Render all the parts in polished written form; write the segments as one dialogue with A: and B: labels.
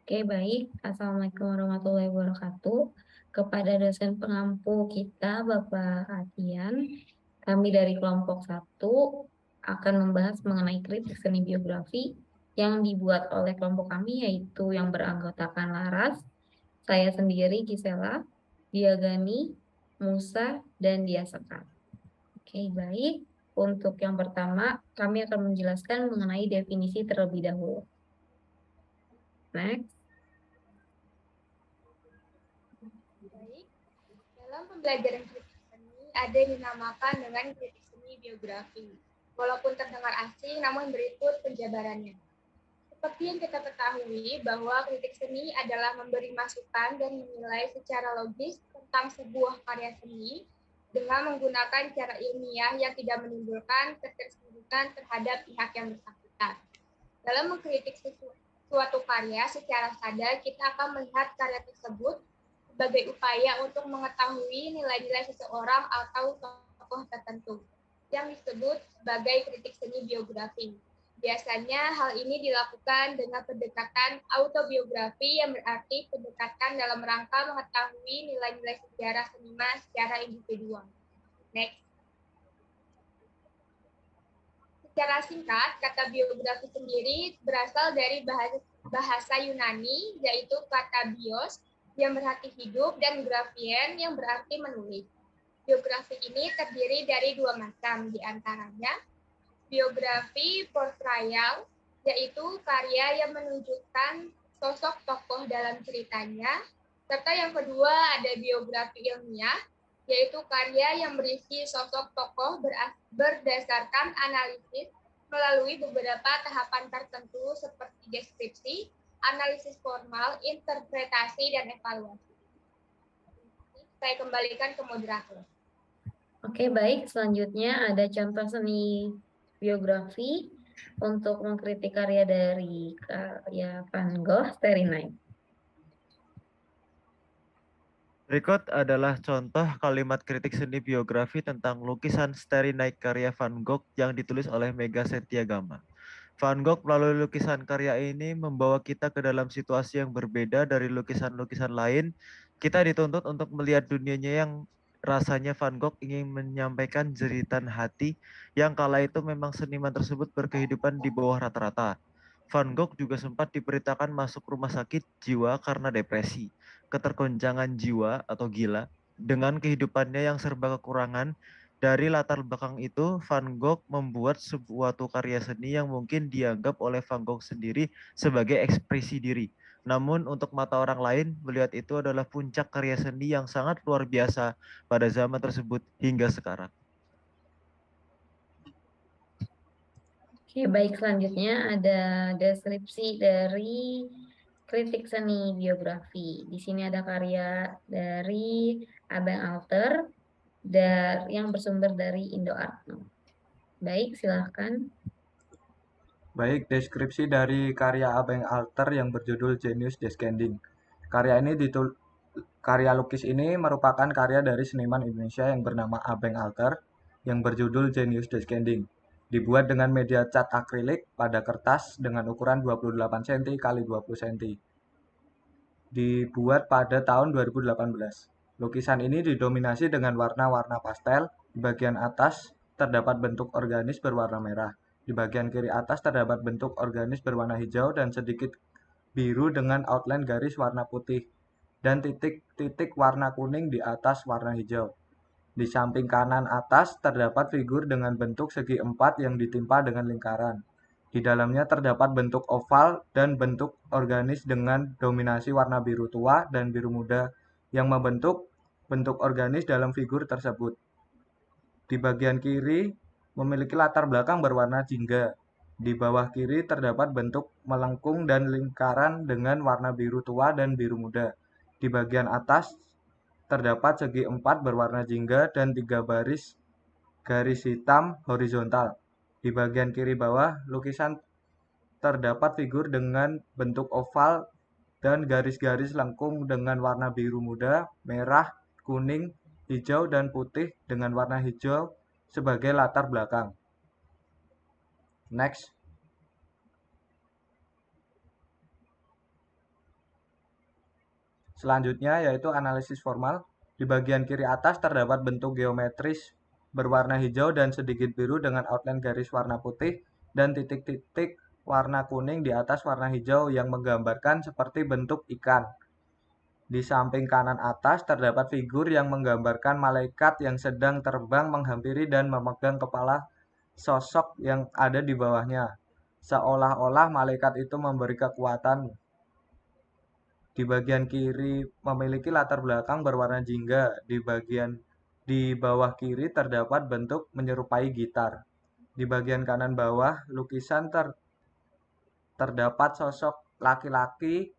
A: Oke, baik. Assalamualaikum warahmatullahi wabarakatuh. Kepada dosen pengampu kita, Bapak Atian, kami dari kelompok 1 akan membahas mengenai kritik seni biografi yang dibuat oleh kelompok kami, yaitu yang beranggotakan Laras, saya sendiri, Gisela, Diagani, Musa, dan Dia Sekar. Oke, baik. Untuk yang pertama, kami akan menjelaskan mengenai definisi terlebih dahulu. Next.
B: Baik, dalam pembelajaran kritik seni ada yang dinamakan dengan kritik seni biografi. Walaupun terdengar asing, namun berikut penjabarannya. Seperti yang kita ketahui bahwa kritik seni adalah memberi masukan dan menilai secara logis tentang sebuah karya seni dengan menggunakan cara ilmiah yang tidak menimbulkan ketersinggungan terhadap pihak yang bersangkutan. Dalam mengkritik suatu karya secara sadar, kita akan melihat karya tersebut sebagai upaya untuk mengetahui nilai-nilai seseorang atau tokoh tertentu yang disebut sebagai kritik seni biografi. Biasanya hal ini dilakukan dengan pendekatan autobiografi yang berarti pendekatan dalam rangka mengetahui nilai-nilai sejarah seniman secara individual. Next. Secara singkat, kata biografi sendiri berasal dari bahasa Yunani, yaitu kata bios yang berarti hidup dan grafien yang berarti menulis. Biografi ini terdiri dari dua macam, diantaranya biografi portrayal, yaitu karya yang menunjukkan sosok tokoh dalam ceritanya, serta yang kedua ada biografi ilmiah, yaitu karya yang berisi sosok tokoh berdasarkan analisis melalui beberapa tahapan tertentu seperti deskripsi, analisis formal, interpretasi, dan evaluasi. Saya kembalikan ke moderator.
A: Oke, baik. Selanjutnya ada contoh seni biografi untuk mengkritik karya dari karya Van Gogh, Starry Night.
C: Berikut adalah contoh kalimat kritik seni biografi tentang lukisan Starry Night karya Van Gogh yang ditulis oleh Mega Setiagama. Van Gogh melalui lukisan karya ini membawa kita ke dalam situasi yang berbeda dari lukisan-lukisan lain. Kita dituntut untuk melihat dunianya yang rasanya Van Gogh ingin menyampaikan jeritan hati yang kala itu memang seniman tersebut berkehidupan di bawah rata-rata. Van Gogh juga sempat diberitakan masuk rumah sakit jiwa karena depresi, ketergoncangan jiwa atau gila, dengan kehidupannya yang serba kekurangan. Dari latar belakang itu, Van Gogh membuat sebuah karya seni yang mungkin dianggap oleh Van Gogh sendiri sebagai ekspresi diri. Namun untuk mata orang lain, melihat itu adalah puncak karya seni yang sangat luar biasa pada zaman tersebut hingga sekarang.
A: Oke, baik. Selanjutnya ada deskripsi dari kritik seni biografi. Di sini ada karya dari Abeng Alter yang bersumber dari IndoArtno. Baik, silahkan.
D: Baik, deskripsi dari karya Abeng Alter yang berjudul Genius Descending. Karya lukis ini merupakan karya dari seniman Indonesia yang bernama Abeng Alter yang berjudul Genius Descending. Dibuat dengan media cat akrilik pada kertas dengan ukuran 28 cm x 20 cm. Dibuat pada tahun 2018. Lukisan ini didominasi dengan warna-warna pastel. Di bagian atas terdapat bentuk organis berwarna merah. Di bagian kiri atas terdapat bentuk organis berwarna hijau dan sedikit biru dengan outline garis warna putih dan titik-titik warna kuning di atas warna hijau. Di samping kanan atas terdapat figur dengan bentuk segi empat yang ditimpa dengan lingkaran. Di dalamnya terdapat bentuk oval dan bentuk organis dengan dominasi warna biru tua dan biru muda yang membentuk bentuk organis dalam figur tersebut. Di bagian kiri memiliki latar belakang berwarna jingga. Di bawah kiri terdapat bentuk melengkung dan lingkaran dengan warna biru tua dan biru muda. Di bagian atas terdapat segi empat berwarna jingga dan 3 baris garis hitam horizontal. Di bagian kiri bawah lukisan terdapat figur dengan bentuk oval dan garis-garis lengkung dengan warna biru muda, merah, kuning, hijau, dan putih dengan warna hijau sebagai latar belakang. Next. Selanjutnya yaitu analisis formal. Di bagian kiri atas terdapat bentuk geometris berwarna hijau dan sedikit biru dengan outline garis warna putih dan titik-titik warna kuning di atas warna hijau yang menggambarkan seperti bentuk ikan. Di samping kanan atas terdapat figur yang menggambarkan malaikat yang sedang terbang menghampiri dan memegang kepala sosok yang ada di bawahnya. Seolah-olah malaikat itu memberi kekuatan. Di bagian kiri memiliki latar belakang berwarna jingga. Di bawah kiri terdapat bentuk menyerupai gitar. Di bagian kanan bawah lukisan terdapat sosok laki-laki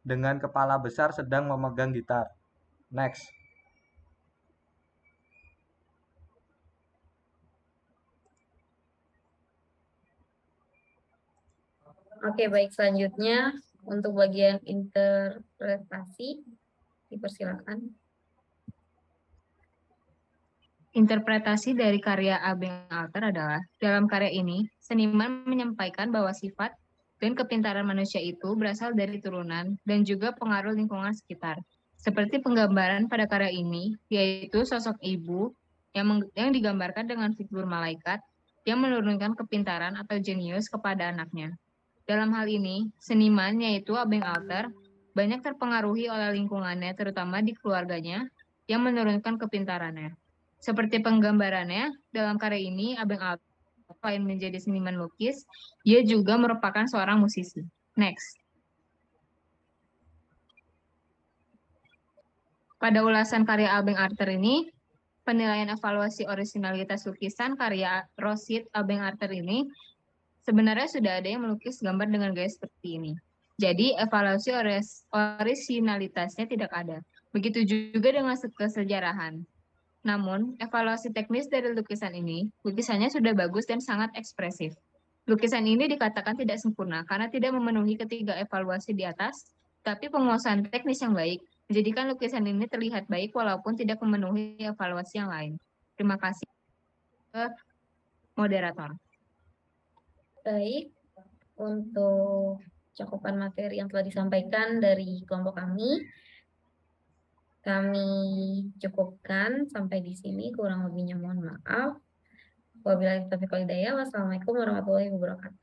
D: dengan kepala besar sedang memegang gitar. Next.
A: Oke, baik. Selanjutnya untuk bagian interpretasi, dipersilakan.
E: Interpretasi dari karya Abeng Alter adalah, dalam karya ini, seniman menyampaikan bahwa sifat dan kepintaran manusia itu berasal dari turunan dan juga pengaruh lingkungan sekitar. Seperti penggambaran pada karya ini, yaitu sosok ibu yang digambarkan dengan figur malaikat yang menurunkan kepintaran atau jenius kepada anaknya. Dalam hal ini, seniman yaitu Abeng Alter banyak terpengaruhi oleh lingkungannya, terutama di keluarganya, yang menurunkan kepintarannya. Seperti penggambarannya, dalam karya ini, Abeng Alter selain menjadi seniman lukis, dia juga merupakan seorang musisi. Next. Pada ulasan karya Abeng Alter ini, penilaian evaluasi orisinalitas lukisan karya Rosid Abeng Alter ini sebenarnya sudah ada yang melukis gambar dengan gaya seperti ini. Jadi, evaluasi orisinalitasnya tidak ada. Begitu juga dengan kesejarahan. Namun, evaluasi teknis dari lukisannya sudah bagus dan sangat ekspresif. Lukisan ini dikatakan tidak sempurna karena tidak memenuhi ketiga evaluasi di atas, tapi penguasaan teknis yang baik menjadikan lukisan ini terlihat baik walaupun tidak memenuhi evaluasi yang lain. Terima kasih ke moderator.
A: Baik, untuk cakupan materi yang telah disampaikan dari kelompok kami cukupkan sampai di sini, kurang lebihnya mohon maaf. Wabillahi taufiq wal hidayah. Wassalamualaikum warahmatullahi wabarakatuh.